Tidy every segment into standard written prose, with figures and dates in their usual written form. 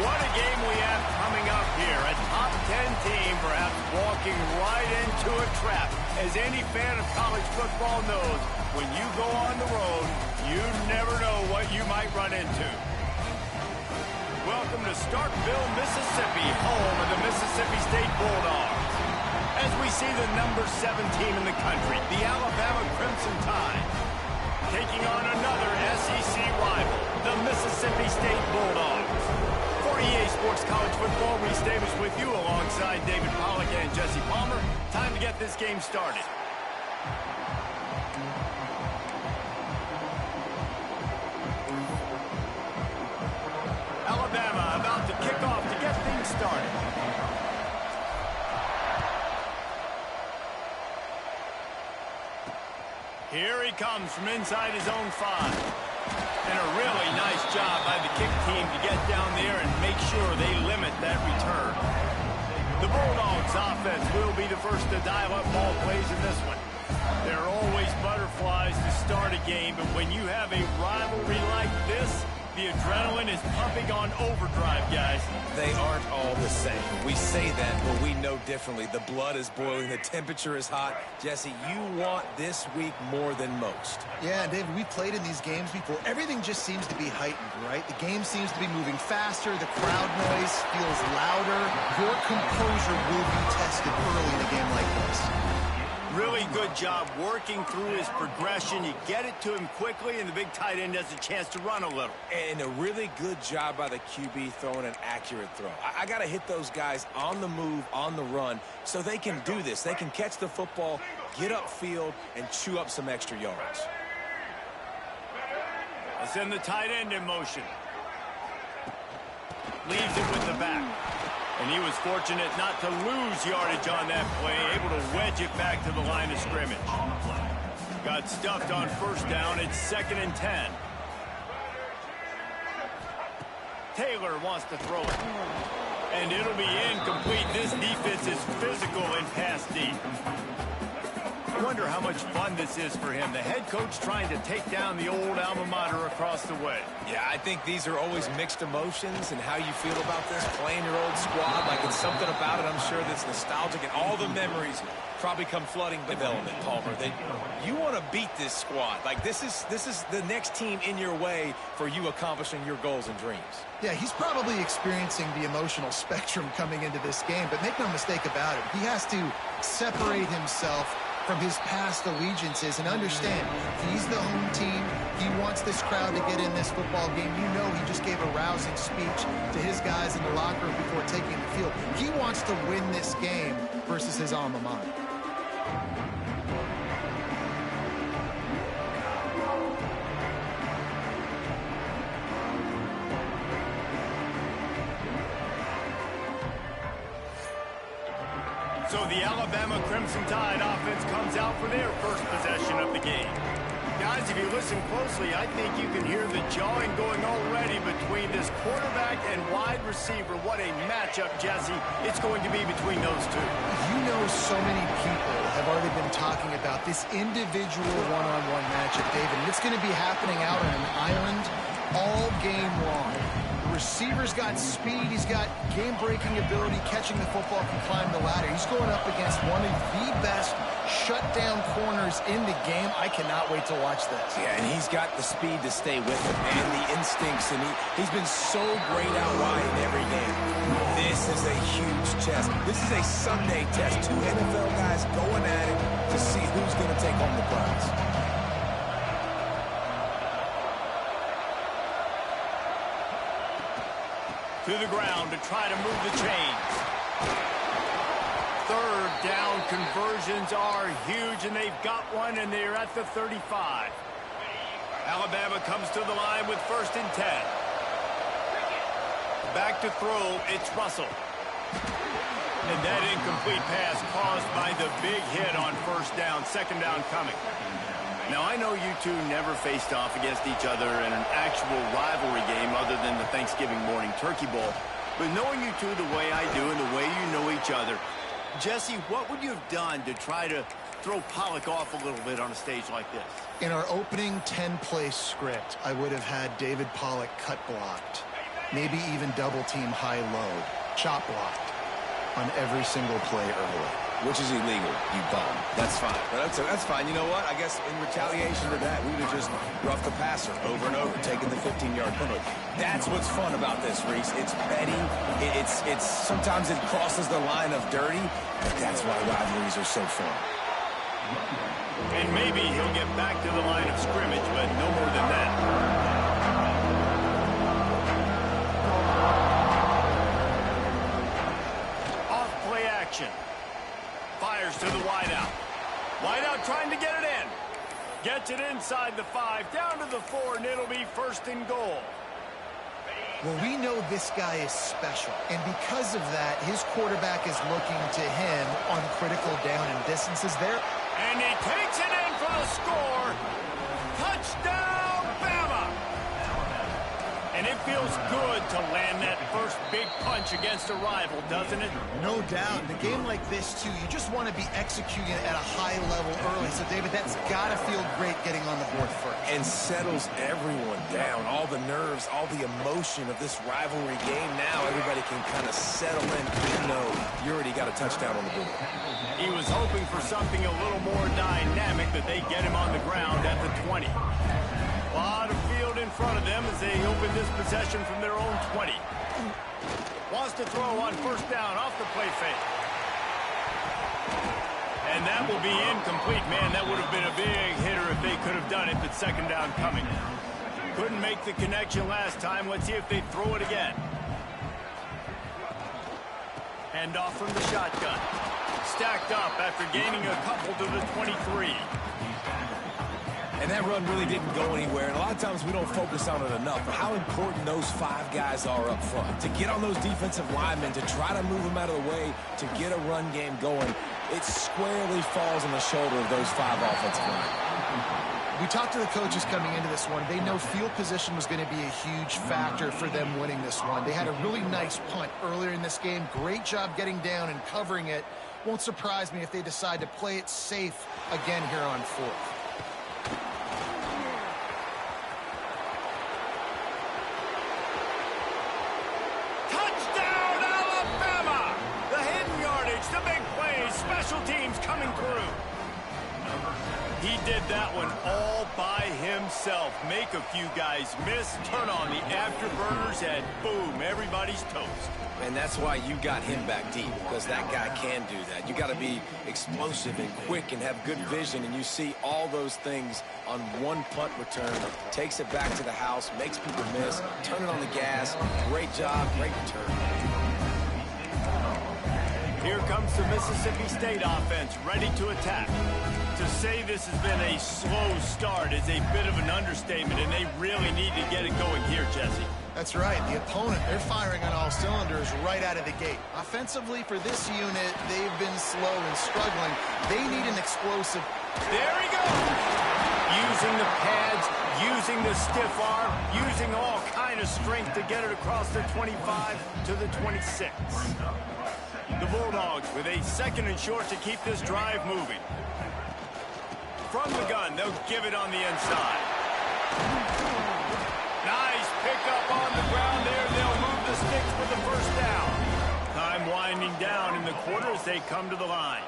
What a game we have coming up here. A top 10 team perhaps walking right into a trap. As any fan of college football knows, when you go on the road, you never know what you might run into. Welcome to Starkville, Mississippi, home of the Mississippi State Bulldogs. As we see the number 7 team in the country, the Alabama Crimson Tide, taking on another SEC rival, the Mississippi State Bulldogs. For EA Sports College Football, Reese Davis with you alongside David Pollack and Jesse Palmer. Time to get this game started. Alabama about to kick off to get things started. Here he comes from inside his own 5. And a really nice job by the kick team to get down there and make sure they limit that return. The Bulldogs offense will be the first to dial up ball plays in this one. There are always butterflies to start a game, but when you have a rivalry like this, the adrenaline is pumping on overdrive, guys. They aren't all the same. We say that, but we know differently. The blood is boiling. The temperature is hot. Jesse, you want this week more than most. Yeah, David, we played in these games before. Everything just seems to be heightened, right? The game seems to be moving faster. The crowd noise feels louder. Your composure will be tested early in a game like this. Really good job working through his progression. You get it to him quickly, and the big tight end has a chance to run a little. And a really good job by the QB throwing an accurate throw. I got to hit those guys on the move, on the run, so they can do this. They can catch the football, get upfield, and chew up some extra yards. Let's send the tight end in motion. Leaves it with the back. And he was fortunate not to lose yardage on that play, able to wedge it back to the line of scrimmage. Got stuffed on first down. It's 2nd and 10. Taylor wants to throw it. And it'll be incomplete. This defense is physical and pass deep. I wonder how much fun this is for him. The head coach trying to take down the old alma mater across the way. Yeah, I think these are always mixed emotions and how you feel about this, playing your old squad. Like, it's something about it, I'm sure, that's nostalgic, and all the memories probably come flooding development, Palmer. You want to beat this squad. Like, this is the next team in your way for you accomplishing your goals and dreams. Yeah, he's probably experiencing the emotional spectrum coming into this game, but make no mistake about it, he has to separate himself from his past allegiances and understand he's the home team. He wants this crowd to get in this football game. You know he just gave a rousing speech to his guys in the locker room before taking the field. He wants to win this game versus his alma mater. So the Alabama Crimson Tide offense comes out for their first possession of the game. Guys, if you listen closely, I think you can hear the jawing going already between this quarterback and wide receiver. What a matchup, Jesse, it's going to be between those two. You know, so many people have already been talking about this individual one-on-one matchup, David. And it's going to be happening out on an island all game long. Receiver's got speed, he's got game-breaking ability, catching the football, can climb the ladder. He's going up against one of the best shutdown corners in the game. I cannot wait to watch this. Yeah, and he's got the speed to stay with him and the instincts, and he's been so great out wide in every game. This is a huge test. This is a Sunday test. Two NFL guys going at it to see who's going to take home the prize. To the ground to try to move the chains. Third down conversions are huge, and they've got one, and they're at the 35. Alabama comes to the line with 1st and 10. Back to throw, it's Russell. And that incomplete pass caused by the big hit on 1st down, 2nd down coming. Now, I know you two never faced off against each other in an actual rivalry game other than the Thanksgiving morning turkey bowl. But knowing you two the way I do and the way you know each other, Jesse, what would you have done to try to throw Pollack off a little bit on a stage like this? In our opening 10-play script, I would have had David Pollack cut blocked. maybe even double-team high-low, chop blocked on every single play early. Which is illegal, you bum. That's fine. But that's fine. You know what? I guess in retaliation to that, we would have just roughed the passer over and over, taking the 15-yard penalty. That's what's fun about this, Reese. It's petty. It's sometimes it crosses the line of dirty, but that's why rivalries are so fun. And maybe he'll get back to the line of scrimmage, but no more than that. Off-play action. Fires to the wideout. Wideout trying to get it in. Gets it inside the 5, down to the 4, and it'll be 1st and goal. Well, we know this guy is special, and because of that, his quarterback is looking to him on critical down and distances there. And he takes it in for the score. Touchdown, Bama! And it feels good to land that first big punch against a rival, doesn't it? No doubt. In a game like this, too, you just want to be executing at a high level early. So, David, that's got to feel great getting on the board first. And settles everyone down. All the nerves, all the emotion of this rivalry game. Now everybody can kind of settle in, even though you already got a touchdown on the board. He was hoping for something a little more dynamic, that they get him on the ground at the 20. A lot of field in front of them as they open this possession from their own 20. Wants to throw on 1st down off the play fake. And that will be incomplete. Man, that would have been a big hitter if they could have done it, but 2nd down coming. Couldn't make the connection last time. Let's see if they throw it again. Hand off from the shotgun. Stacked up after gaining a couple to the 23. And that run really didn't go anywhere. And a lot of times we don't focus on it enough, but how important those 5 guys are up front. To get on those defensive linemen, to try to move them out of the way, to get a run game going, it squarely falls on the shoulder of those 5 offensive linemen. We talked to the coaches coming into this one. They know field position was going to be a huge factor for them winning this one. They had a really nice punt earlier in this game. Great job getting down and covering it. Won't surprise me if they decide to play it safe again here on 4th. Touchdown, Alabama! The hidden yardage, the big plays, special teams coming through. He did that one all by himself. Make a few guys miss, turn on the afterburners, and boom, everybody's toast. And that's why you got him back deep, because that guy can do that. You got to be explosive and quick and have good vision, and you see all those things on one punt return. Takes it back to the house, makes people miss, turning on the gas. Great job, great return. Here comes the Mississippi State offense, ready to attack. To say this has been a slow start is a bit of an understatement, and they really need to get it going here, Jesse. That's right. The opponent, they're firing on all cylinders right out of the gate. Offensively, for this unit, they've been slow and struggling. They need an explosive. There he goes! Using the pads, using the stiff arm, using all kind of strength to get it across the 25 to the 26. The Bulldogs with a 2nd and short to keep this drive moving. From the gun, they'll give it on the inside. Nice pickup on the ground there. They'll move the sticks for the 1st down. Time winding down in the quarter as they come to the line.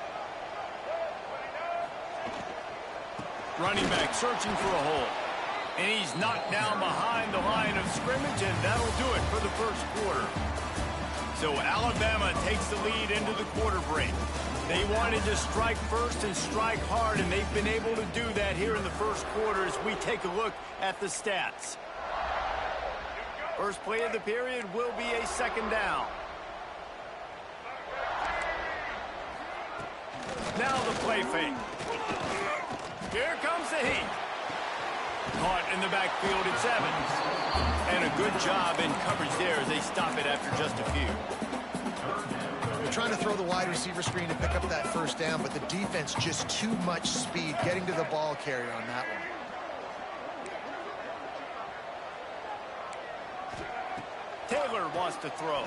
Running back searching for a hole. And he's knocked down behind the line of scrimmage, and that'll do it for the 1st quarter. So Alabama takes the lead into the quarter break. They wanted to strike first and strike hard, and they've been able to do that here in the 1st quarter as we take a look at the stats. First play of the period will be a 2nd down. Now the play fake. Here comes the heat. Caught in the backfield, it's Evans. And a good job in coverage there as they stop it after just a few. They're trying to throw the wide receiver screen to pick up that 1st down, but the defense just too much speed getting to the ball carrier on that one. Taylor wants to throw.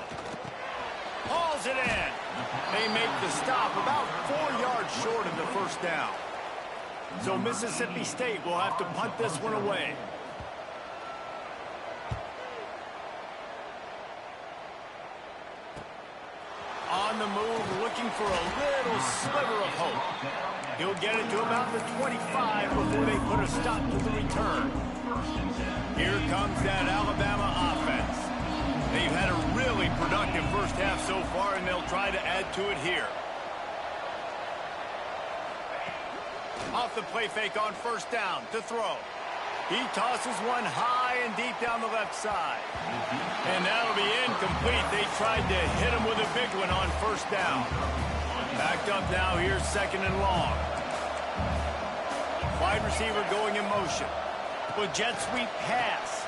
Hauls it in. They make the stop about 4 yards short of the 1st down. So Mississippi State will have to punt this one away. on the move, looking for a little sliver of hope. He'll get it to about the 25 before they put a stop to the return. Here comes that Alabama offense. They've had a really productive first half so far, and they'll try to add to it here. Off the play fake on first down to throw. He tosses one high and deep down the left side. And that'll be incomplete. They tried to hit him with a big one on first down. Backed up now, here's second and long. Wide receiver going in motion. With jet sweep pass.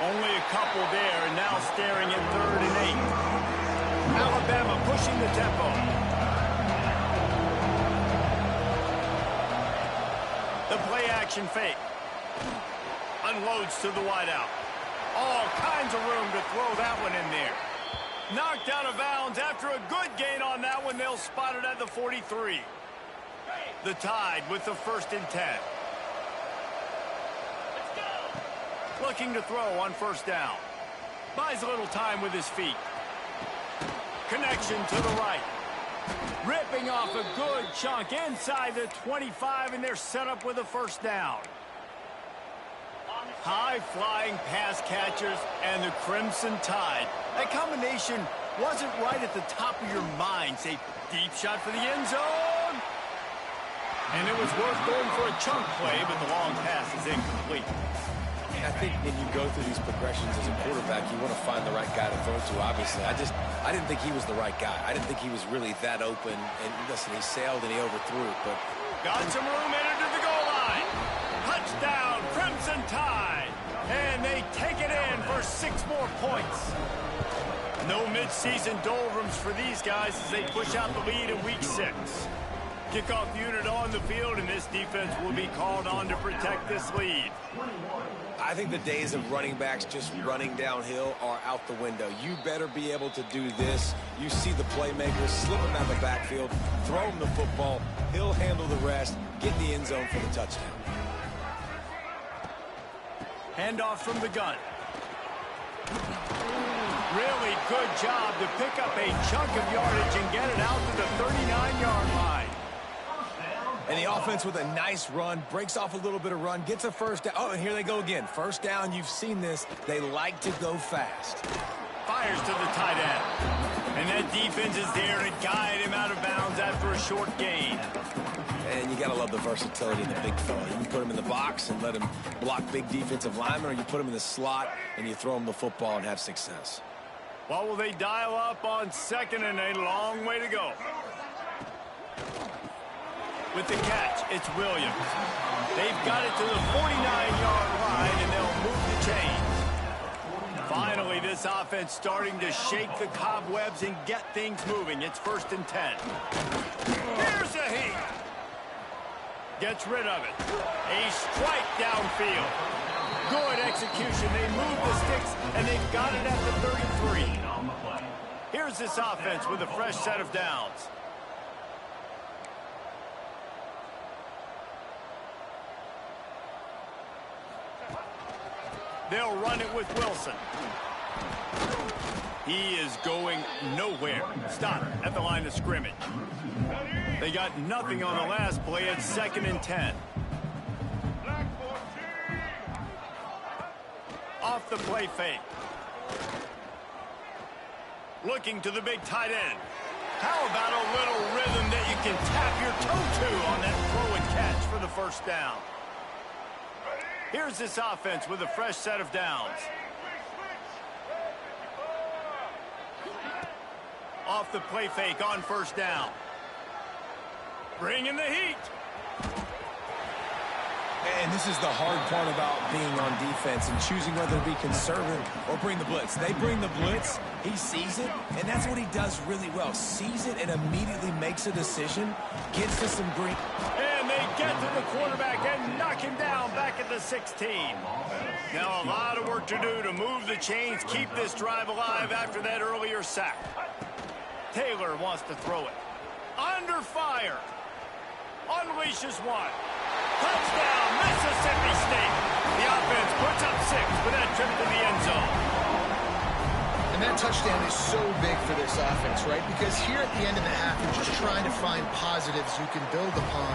Only a couple there, and now staring at 3rd and 8. Alabama pushing the tempo. The play action fake. Unloads to the wideout. All kinds of room to throw that one in there. Knocked out of bounds after a good gain on that one. They'll spot it at the 43. The Tide with the 1st and 10. Looking to throw on first down. Buys a little time with his feet. Connection to the right. Ripping off a good chunk inside the 25, and they're set up with a first down. High-flying pass catchers and the Crimson Tide. That combination wasn't right at the top of your mind. Say, deep shot for the end zone. And it was worth going for a chunk play, but the long pass is incomplete. I think when you go through these progressions as a quarterback, you want to find the right guy to throw to, obviously. I didn't think he was the right guy. I didn't think he was really that open. And listen, he sailed and he overthrew it, but... Got some room in to the goal line. Touchdown, Crimson Tide. And they take it in for 6 more points. No midseason doldrums for these guys as they push out the lead in week 6. Kickoff unit on the field, and this defense will be called on to protect this lead. I think the days of running backs just running downhill are out the window. You better be able to do this. You see the playmakers slipping down the backfield, throw him the football, he'll handle the rest, get in the end zone for the touchdown. Handoff from the gun. Really good job to pick up a chunk of yardage and get it out to the 39-yard line. And the offense with a nice run, breaks off a little bit of run, gets a first down. Oh, and here they go again. First down, you've seen this. They like to go fast. Fires to the tight end. And that defense is there to guide him out of bounds after a short gain. And you got to love the versatility of the big fella. You can put him in the box and let him block big defensive linemen, or you put him in the slot and you throw him the football and have success. Well, will they dial up on second and a long way to go? With the catch, it's Williams. They've got it to the 49-yard line, and they'll move the chains. Finally, this offense starting to shake the cobwebs and get things moving. It's 1st and 10. Here's a heat. Gets rid of it. A strike downfield. Good execution. They move the sticks, and they've got it at the 33. Here's this offense with a fresh set of downs. They'll run it with Wilson. He is going nowhere. Stop at the line of scrimmage. They got nothing on the last play at 2nd and 10. Off the play fake. Looking to the big tight end. How about a little rhythm that you can tap your toe to on that throw and catch for the first down? Here's this offense with a fresh set of downs. Off the play fake on first down. Bringing the heat. And this is the hard part about being on defense and choosing whether to be conservative or bring the blitz. They bring the blitz, he sees it, and that's what he does really well. Sees it and immediately makes a decision, gets to some green. And they get to the quarterback and knock him down back at the 16. Now a lot of work to do to move the chains, keep this drive alive after that earlier sack. Taylor wants to throw it. Under fire. Unleashes one. Touchdown, Mississippi State. The offense puts up 6 with that trip to the end zone. And And that touchdown is so big for this offense, right? Because here at the end of the half, you're just trying to find positives you can build upon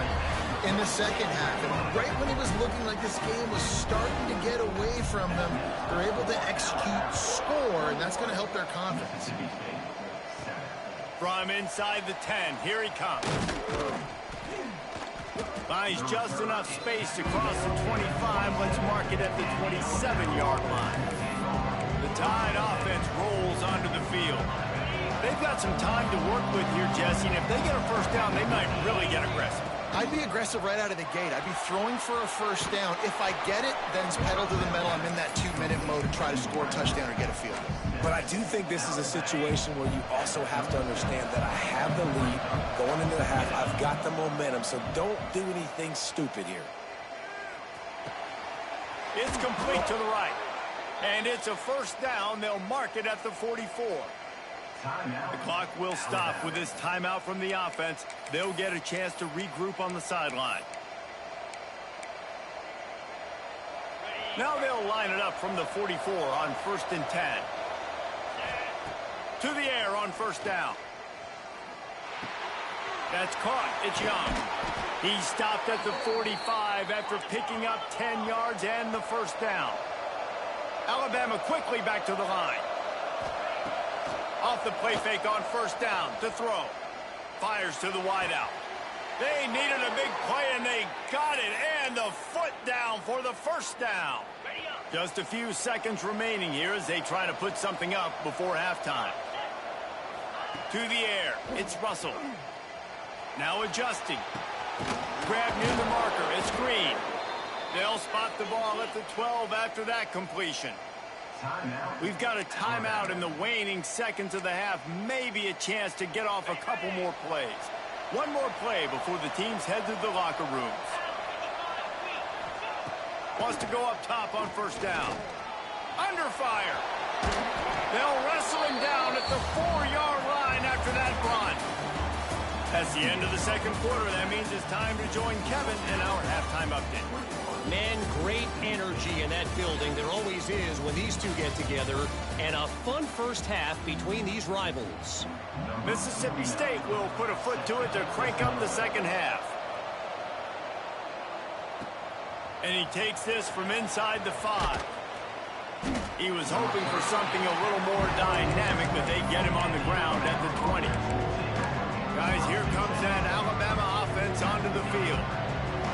in the second half. And right when it was looking like this game was starting to get away from them, they're able to execute, score, and that's going to help their confidence. From inside the 10, here he comes. Finds just enough space to cross the 25. Let's mark it at the 27-yard line. The Tide offense rolls onto the field. They've got some time to work with here, Jesse, and if they get a first down, they might really get aggressive. I'd be aggressive right out of the gate. I'd be throwing for a first down. If I get it, then it's pedal to the metal. I'm in that 2-minute mode to try to score a touchdown or get a field goal. But I do think this is a situation where you also have to understand that I have the lead going into the half. I've got the momentum, so don't do anything stupid here. It's complete to the right. And it's a first down. They'll mark it at the 44. The clock will stop with this timeout from the offense. They'll get a chance to regroup on the sideline. Now they'll line it up from the 44 on 1st and 10. To the air on first down. That's caught. It's Young. He stopped at the 45 after picking up 10 yards and the first down. Alabama quickly back to the line. Off the play fake on first down to throw. Fires to the wideout. They needed a big play, and they got it. And the foot down for the first down. Just a few seconds remaining here as they try to put something up before halftime. To the air. It's Russell. Now adjusting. Grabbed near the marker. It's Green. They'll spot the ball at the 12 after that completion. We've got a timeout in the waning seconds of the half. Maybe a chance to get off a couple more plays. One more play before the teams head to the locker rooms. Wants to go up top on first down. Under fire. They'll wrestle him down at the 4-yard line after that run. That's the end of the second quarter. That means it's time to join Kevin in our halftime update. Man, great energy in that building. There always is when these two get together. And a fun first half between these rivals. Mississippi State will put a foot to it to crank up the second half. And he takes this from inside the 5. He was hoping for something a little more dynamic, but they get him on the ground at the 20. Guys, here comes that Alabama offense onto the field.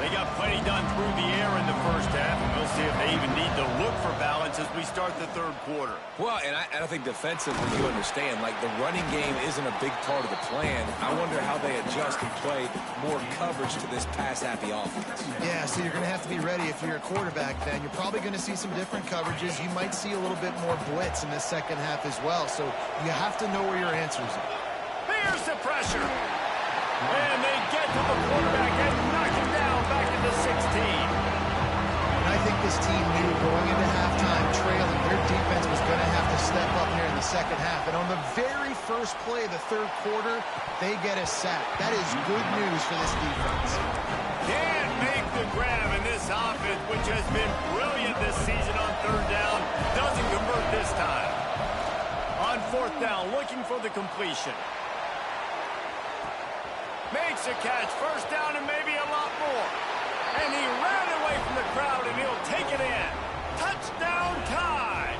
They got plenty done through the air in the first half, and we'll see if they even need to look for balance as we start the third quarter. Well, and I think defensively, you understand, like the running game isn't a big part of the plan. I wonder how they adjust and play more coverage to this pass-happy offense. Yeah, so you're going to have to be ready if you're a quarterback then. You're probably going to see some different coverages. You might see a little bit more blitz in the second half as well, so you have to know where your answers are. Here's the pressure. And they get to the quarterback and knock him down back into 16. And I think this team knew going into halftime trailing, their defense was going to have to step up here in the second half. And on the very first play of the third quarter, they get a sack. That is good news for this defense. Can't make the grab in this offense, which has been brilliant this season on third down. Doesn't convert this time. On fourth down, looking for the completion. Makes a catch, first down and maybe a lot more. And he ran away from the crowd and he'll take it in. Touchdown Tide.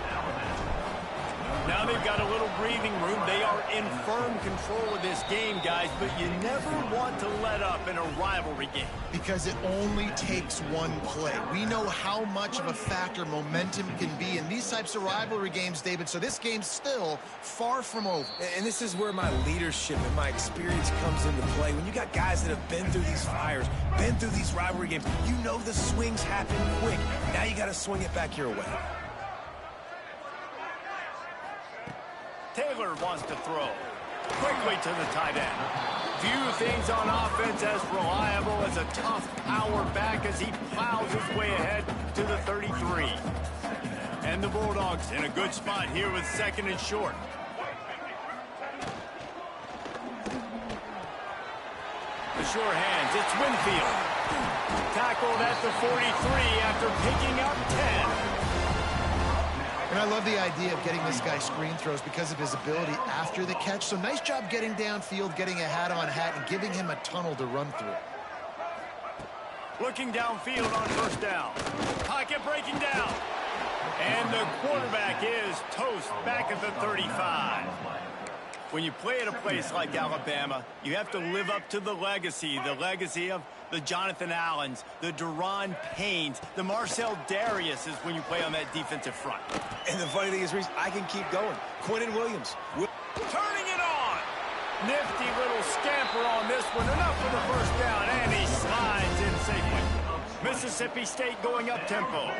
Now they've got a little breathing room. They are in firm control of this game, guys, but you never want to let up in a rivalry game. Because it only takes one play. We know how much of a factor momentum can be in these types of rivalry games, David, so this game's still far from over. And this is where my leadership and my experience comes into play. When you got guys that have been through these fires, been through these rivalry games, you know the swings happen quick. Now you got to swing it back your way. Taylor wants to throw. Quickly to the tight end. Few things on offense as reliable as a tough power back as he plows his way ahead to the 33. And the Bulldogs in a good spot here with second and short. The sure hands, it's Winfield. Tackled at the 43 after picking up 10. And I love the idea of getting this guy screen throws because of his ability after the catch. So nice job getting downfield, getting a hat-on-hat, and giving him a tunnel to run through. Looking downfield on first down. Pocket breaking down. And the quarterback is toast back at the 35. When you play at a place like Alabama, you have to live up to the legacy of the Jonathan Allens, the Deron Paynes, the Marcel Dariuses when you play on that defensive front. And the funny thing is, Reese, I can keep going. Quentin Williams. Turning it on. Nifty little scamper on this one. Enough for the first down, and he slides in safely. Mississippi State going up tempo.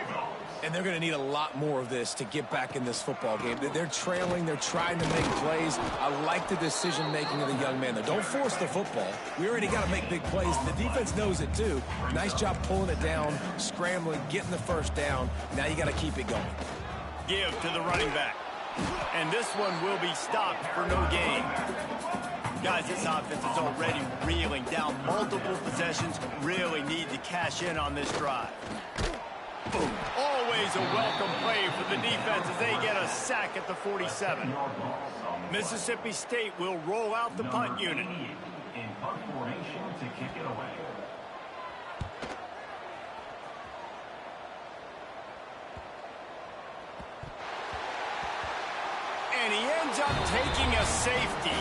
And they're going to need a lot more of this to get back in this football game. They're trailing. They're trying to make plays. I like the decision-making of the young man, though. Don't force the football. We already got to make big plays. The defense knows it, too. Nice job pulling it down, scrambling, getting the first down. Now you got to keep it going. Give to the running back. And this one will be stopped for no gain. Guys, this offense is already reeling down multiple possessions. Really need to cash in on this drive. Boom. Always a welcome play for the defense as they get a sack at the 47. Mississippi State will roll out the punt unit. In punt formation to kick it away. And he ends up taking a safety.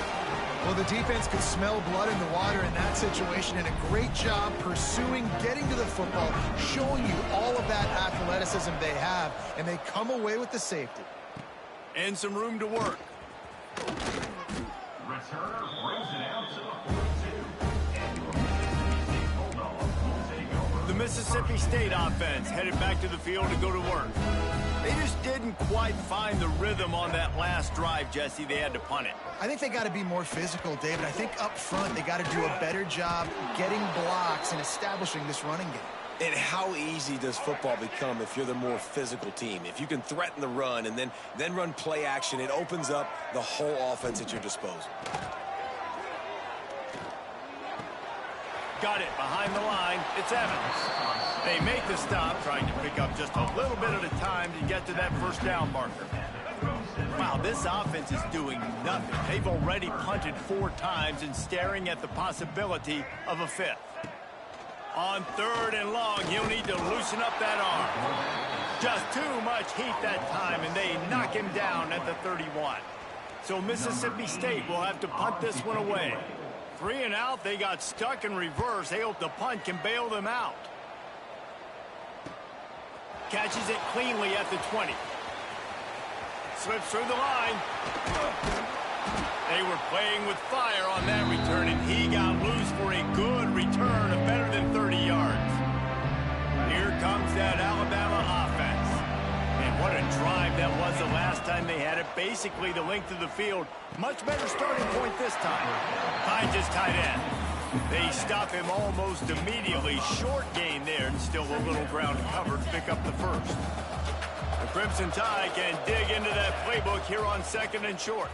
Well, the defense could smell blood in the water in that situation, and a great job pursuing, getting to the football, showing you all of that athleticism they have, and they come away with the safety. And some room to work. Returner brings it out to the 42. And your Mississippi State Bulldogs will take over. The Mississippi State offense headed back to the field to go to work. They just didn't quite find the rhythm on that last drive, Jesse. They had to punt it. I think they got to be more physical, David. I think up front they got to do a better job getting blocks and establishing this running game. And how easy does football become if you're the more physical team? If you can threaten the run and then run play action, it opens up the whole offense at your disposal. Got it behind the line. It's Evans. They make the stop, trying to pick up just a little bit at a time to get to that first down marker. Wow, this offense is doing nothing. They've already punted 4 times and staring at the possibility of a 5th. On 3rd and long, he'll need to loosen up that arm. Just too much heat that time, and they knock him down at the 31. So Mississippi State will have to punt this one away. 3 and out, they got stuck in reverse. They hope the punt can bail them out. Catches it cleanly at the 20. Slips through the line. They were playing with fire on that return, and he got loose for a good return of better than 30 yards. Here comes that Alabama offense. And what a drive that was the last time they had it. Basically the length of the field. Much better starting point this time. Finds his tight end. They stop him almost immediately. Short gain there, and still a little ground covered to pick up the first. The Crimson Tide can dig into that playbook here on 2nd and short.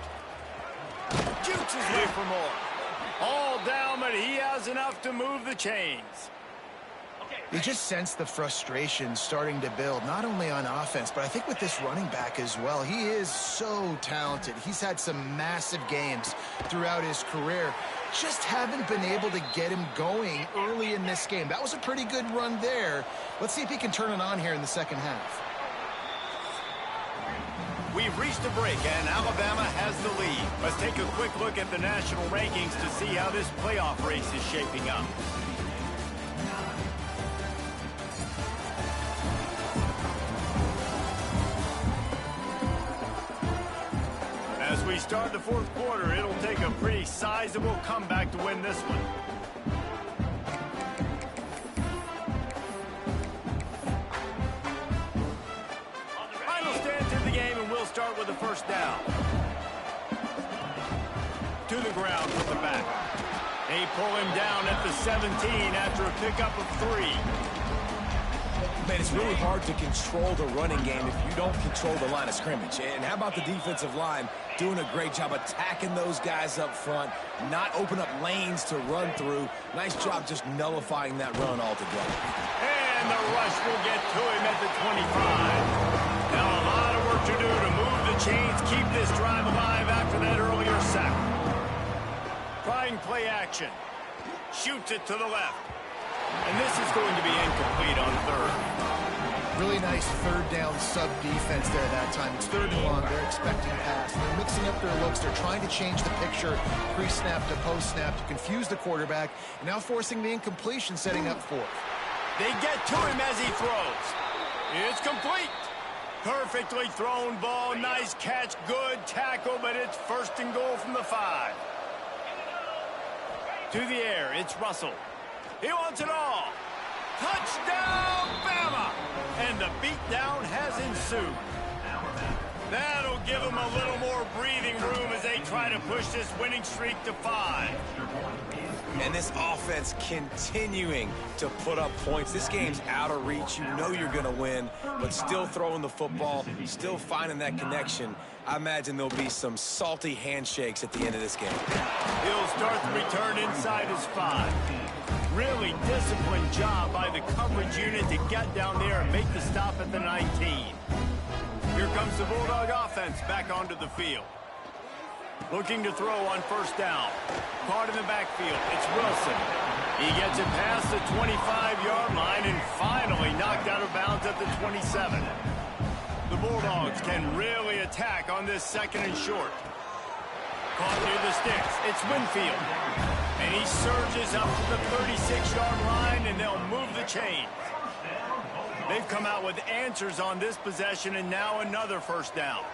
Jukes his way for more. All down, but he has enough to move the chains. You just sense the frustration starting to build, not only on offense, but I think with this running back as well. He is so talented. He's had some massive games throughout his career. Just haven't been able to get him going early in this game. That was a pretty good run there. Let's see if he can turn it on here in the second half. We've reached a break, and Alabama has the lead. Let's take a quick look at the national rankings to see how this playoff race is shaping up. As we start the 4th quarter, it'll take a pretty sizable comeback to win this one. Final stand to the game, and we'll start with the first down. To the ground with the back. They pull him down at the 17 after a pickup of 3. Man, it's really hard to control the running game if you don't control the line of scrimmage. And how about the defensive line doing a great job attacking those guys up front, not open up lanes to run through. Nice job just nullifying that run altogether. And the rush will get to him at the 25. Now a lot of work to do to move the chains, keep this drive alive after that earlier sack. Trying play action. Shoots it to the left. And this is going to be incomplete on third. Really nice third down sub defense there that time. It's third and long. They're expecting a pass. They're mixing up their looks. They're trying to change the picture pre-snap to post-snap to confuse the quarterback. And now forcing the incompletion, setting up fourth. They get to him as he throws. It's complete. Perfectly thrown ball. Nice catch. Good tackle, but it's first and goal from the 5. To the air, it's Russell. He wants it all. Touchdown, Bama! And the beatdown has ensued. That'll give them a little more breathing room as they try to push this winning streak to 5. And this offense continuing to put up points. This game's out of reach. You know you're going to win, but still throwing the football, still finding that connection. I imagine there'll be some salty handshakes at the end of this game. He'll start the return inside his 5. Really disciplined job by the coverage unit to get down there and make the stop at the 19. Here comes the Bulldog offense back onto the field. Looking to throw on first down. Caught in the backfield. It's Wilson. He gets it past the 25-yard line and finally knocked out of bounds at the 27. The Bulldogs can really attack on this second and short. Caught near the sticks. It's Winfield. And he surges up to the 36-yard line, and they'll move the chains. They've come out with answers on this possession, and now another first down.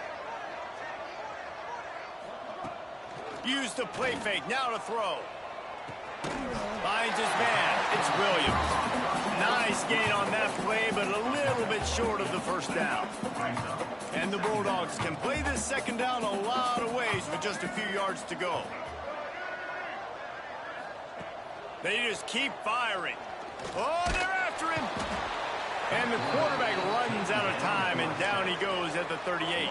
Use the play fake. Now to throw. Finds his man. It's Williams. Nice gain on that play, but a little bit short of the first down. And the Bulldogs can play this second down a lot of ways with just a few yards to go. They just keep firing. Oh, they're after him. And the quarterback runs out of time, and down he goes at the 38.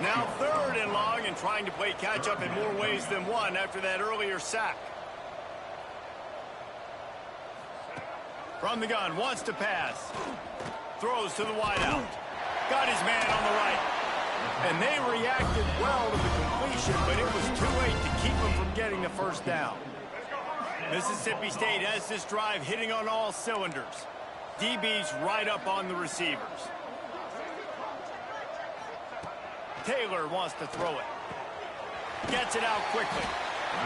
Now third and long, and trying to play catch-up in more ways than one after that earlier sack. From the gun, wants to pass. Throws to the wideout. Got his man on the right. And they reacted well to the completion, but it was too late to keep them from getting the first down. Mississippi State has this drive hitting on all cylinders. DB's right up on the receivers. Taylor wants to throw it. Gets it out quickly.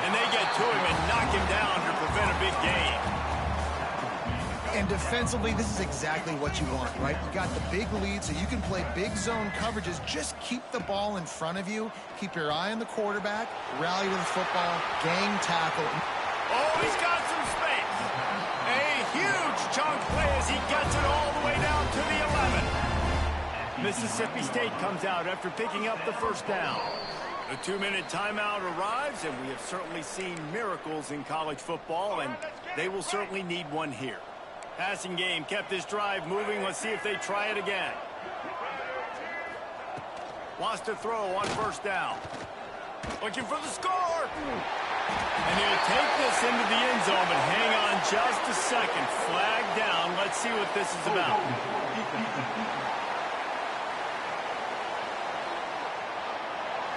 And they get to him and knock him down to prevent a big gain. And defensively, this is exactly what you want, right? You got the big lead, so you can play big zone coverages. Just keep the ball in front of you. Keep your eye on the quarterback. Rally to the football. Gang tackle. Oh, he's got some space. A huge chunk play as he gets it all the way down to the 11. Mississippi State comes out after picking up the first down. The 2-minute timeout arrives, and we have certainly seen miracles in college football, and they will certainly need one here. Passing game kept this drive moving. Let's see if they try it again. Wants to throw on first down. Looking for the score. And he'll take this into the end zone, but hang on just a second. Flag down. Let's see what this is about.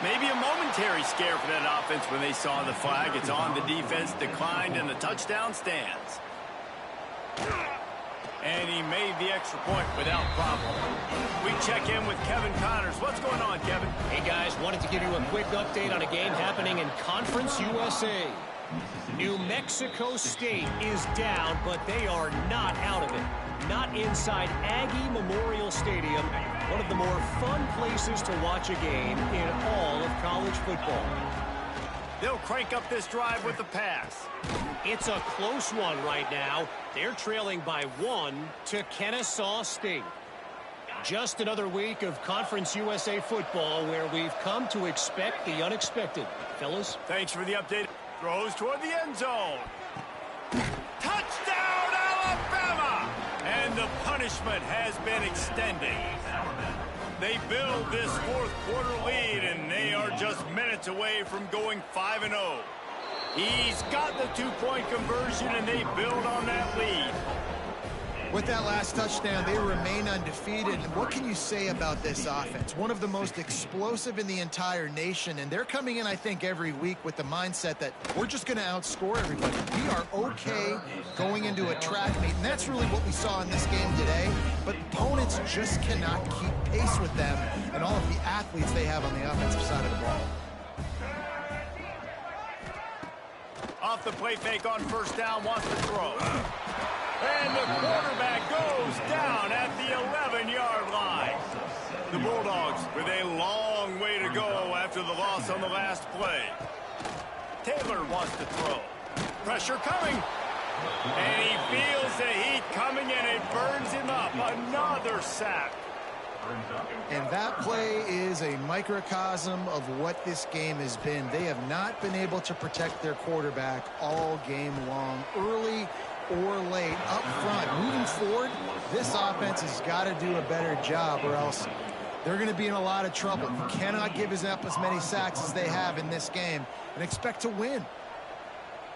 Maybe a momentary scare for that offense when they saw the flag. It's on, the defense declined, and the touchdown stands. And he made the extra point without problem. We check in with Kevin Connors. What's going on, Kevin? Hey, guys, wanted to give you a quick update on a game happening in Conference USA. New Mexico State is down, but they are not out of it. Not inside Aggie Memorial Stadium, one of the more fun places to watch a game in all of college football. They'll crank up this drive with the pass. It's a close one right now. They're trailing by 1 to Kennesaw State. Just another week of Conference USA football where we've come to expect the unexpected. Fellas? Thanks for the update. Throws toward the end zone. Touchdown, Alabama! And the punishment has been extended. They build this fourth quarter lead, and they are just minutes away from going 5-0. He's got the 2-point conversion, and they build on that lead. With that last touchdown, they remain undefeated. And what can you say about this offense? One of the most explosive in the entire nation, and they're coming in, I think, every week with the mindset that we're just going to outscore everybody. We are okay going into a track meet, and that's really what we saw in this game today. But opponents just cannot keep pace with them and all of the athletes they have on the offensive side of the ball. Off the play fake on first down, wants to throw. And the quarterback goes down at the 11-yard line. The Bulldogs with a long way to go after the loss on the last play. Taylor wants to throw. Pressure coming. And he feels the heat coming, and it burns him up. Another sack. And that play is a microcosm of what this game has been. They have not been able to protect their quarterback all game long, early or late, up front. Moving forward, this offense has got to do a better job, or else they're going to be in a lot of trouble. You cannot give up as many sacks as they have in this game and expect to win.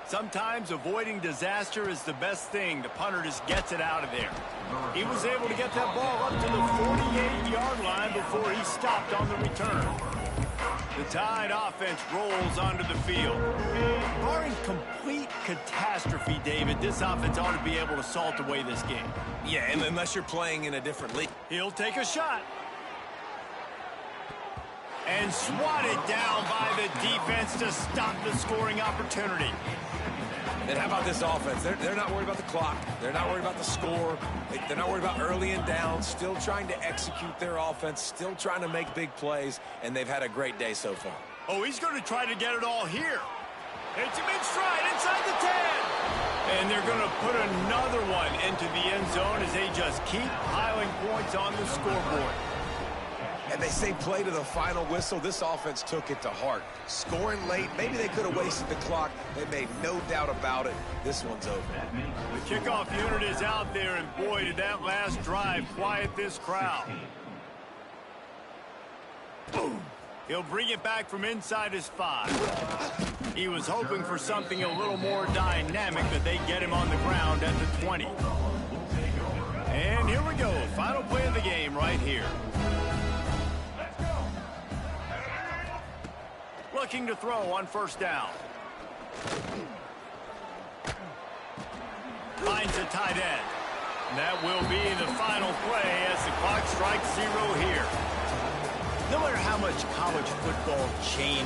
Sometimes avoiding disaster is the best thing. The punter just gets it out of there. He was able to get that ball up to the 48-yard line before he stopped on the return. The Tide offense rolls onto the field. Barring complete catastrophe, David, this offense ought to be able to salt away this game. Yeah, and unless you're playing in a different league. He'll take a shot. And swatted down by the defense to stop the scoring opportunity. And how about this offense? They're not worried about the clock. They're not worried about the score. They're not worried about early and down. Still trying to execute their offense. Still trying to make big plays. And they've had a great day so far. Oh, he's going to try to get it all here. It's him in stride inside the 10. And they're going to put another one into the end zone as they just keep piling points on the scoreboard. And they say play to the final whistle. This offense took it to heart. Scoring late, maybe they could have wasted the clock. They made no doubt about it. This one's over. The kickoff unit is out there, and boy, did that last drive quiet this crowd. Boom. He'll bring it back from inside his 5. He was hoping for something a little more dynamic, that they get him on the ground at the 20. And here we go. Final play of the game right here. Looking to throw on first down. Finds a tight end. That will be the final play as the clock strikes 0 here. No matter how much college football changes,